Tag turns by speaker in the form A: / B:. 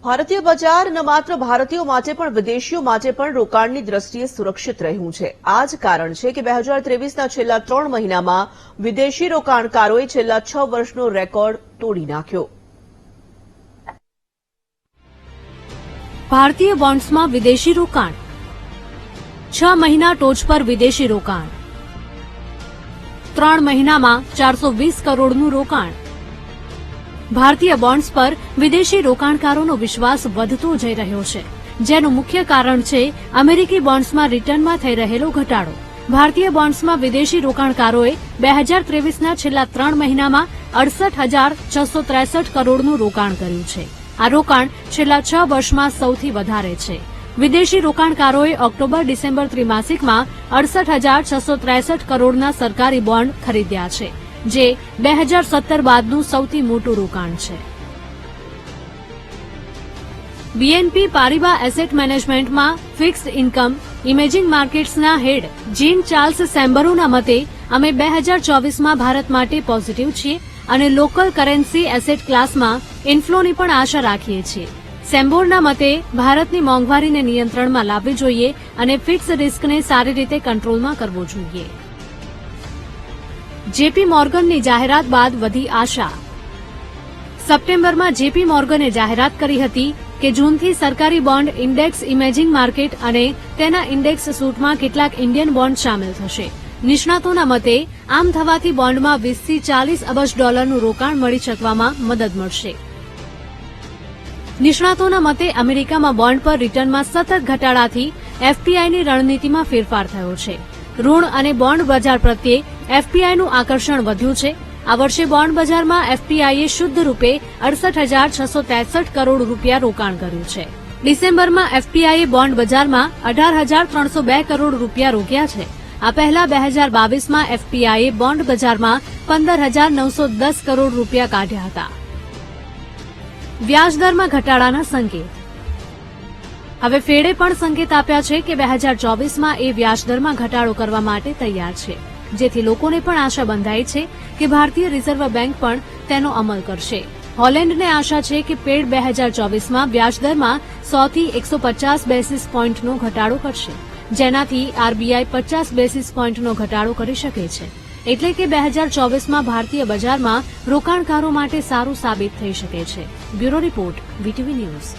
A: ભારતીય બજાર ન માત્ર ભારતીયો માટે પણ વિદેશીઓ માટે પણ રોકાણની દ્રષ્ટિએ સુરક્ષિત રહ્યું છે। આ જ કારણ છે કે 2023ના છેલ્લા 3 મહિનામાં વિદેશી રોકાણકારોએ છેલ્લા 6 વર્ષનો રેકોર્ડ તોડી નાખ્યો।
B: ભારતીય બોન્ડ્સમાં વિદેશી રોકાણ 6 મહિના ટોચ પર વિદેશી રોકાણ 3 મહિનામાં 420 કરોડનું રોકાણ। ભારતીય બોન્ડ્સ પર વિદેશી રોકાણકારોનો વિશ્વાસ વધતો જઈ રહ્યો છે, જેનું મુખ્ય કારણ છે અમેરિકી બોન્ડ્સમાં રિટર્નમાં થઈ રહેલો ઘટાડો। ભારતીય બોન્ડ્સમાં વિદેશી રોકાણકારોએ 2023ના છેલ્લા 3 મહિનામાં 68,663 કરોડનું રોકાણ કર્યું છે। આ રોકાણ છેલ્લા 6 વર્ષમાં સૌથી વધારે છે। વિદેશી રોકાણકારોએ ઓક્ટોબર-ડિસેમ્બર ત્રિમાસિકમાં 68,663 કરોડના સરકારી બોન્ડ ખરીદ્યા છે, જે 2017 બાદનું સૌથી મોટું રોકાણ છે। બીએનપી પારિબા એસેટ મેનેજમેન્ટમાં ફિક્સ્ડ ઇન્કમ ઇમેજિંગ માર્કેટ્સના હેડ જીન ચાર્લ્સ સેમ્બરોના મતે, અમે 2024માં ભારત માટે પોઝિટિવ છીએ અને લોકલ કરન્સી એસેટ ક્લાસમાં ઇન્ફ્લોની પણ આશા રાખીએ છીએ। સેમ્બોરના મતે, ભારતની મોંઘવારીને નિયંત્રણમાં લાવવી જોઈએ અને ફિક્સ રિસ્કને સારી રીતે કંટ્રોલમાં કરવો જોઈએ। જેપી મોર્ગનની જાહેરાત બાદ વધી આશા। સપ્ટેમ્બરમાં જેપી મોર્ગને જાહેરાત કરી હતી કે જૂનથી સરકારી બોન્ડ ઇન્ડેક્સ ઇમેજિંગ માર્કેટ અને તેના ઇન્ડેક્સ સૂટમાં કેટલાક ઇન્ડિયન બોન્ડ સામેલ થશે। નિષ્ણાતોના મતે, આમ થવાથી બોન્ડમાં 20 થી 40 અબજ ડોલરનું રોકાણ મળી શકવામાં મદદ મળશે। નિષ્ણાતોના મતે, અમેરિકામાં બોન્ડ પર રિટર્નમાં સતત ઘટાડાથી એફપીઆઈની રણનીતિમાં ફેરફાર થયો છે। ઋણ અને બોન્ડ બજાર પ્રત્યે એફપીઆઈનું આકર્ષણ વધ્યું છે। આ વર્ષે બોન્ડ બજારમાં એફપીઆઈએ શુદ્ધ રૂપે 68,663 કરોડ રૂપિયા રોકાણ કર્યું છે। ડિસેમ્બરમાં એફપીઆઈએ બોન્ડ બજારમાં 18,302 કરોડ રૂપિયા રોક્યા છે। આ પહેલા 2022માં એફપીઆઈએ બોન્ડ બજારમાં 15,910 કરોડ રૂપિયા કાઢ્યા હતા। વ્યાજદરમાં ઘટાડાના સંકેત। હવે ફેડે પણ સંકેત આપ્યા છે કે 2024માં એ વ્યાજદરમાં ઘટાડો કરવા માટે તૈયાર છે, જેથી લોકોને પણ આશા બંધાઈ છે કે ભારતીય રિઝર્વ બેંક પણ તેનો અમલ કરશે। હોલેન્ડને આશા છે કે ફેડ 2024માં વ્યાજદરમાં 100 થી 150 બેસિસ પોઇન્ટનો ઘટાડો કરશે, જેનાથી આરબીઆઈ 50 બેસિસ પોઇન્ટનો ઘટાડો કરી શકે છે। એટલે કે 2024માં ભારતીય બજારમાં રોકાણકારો માટે સારું સાબિત થઈ શકે છે। Bureau report, VTV news.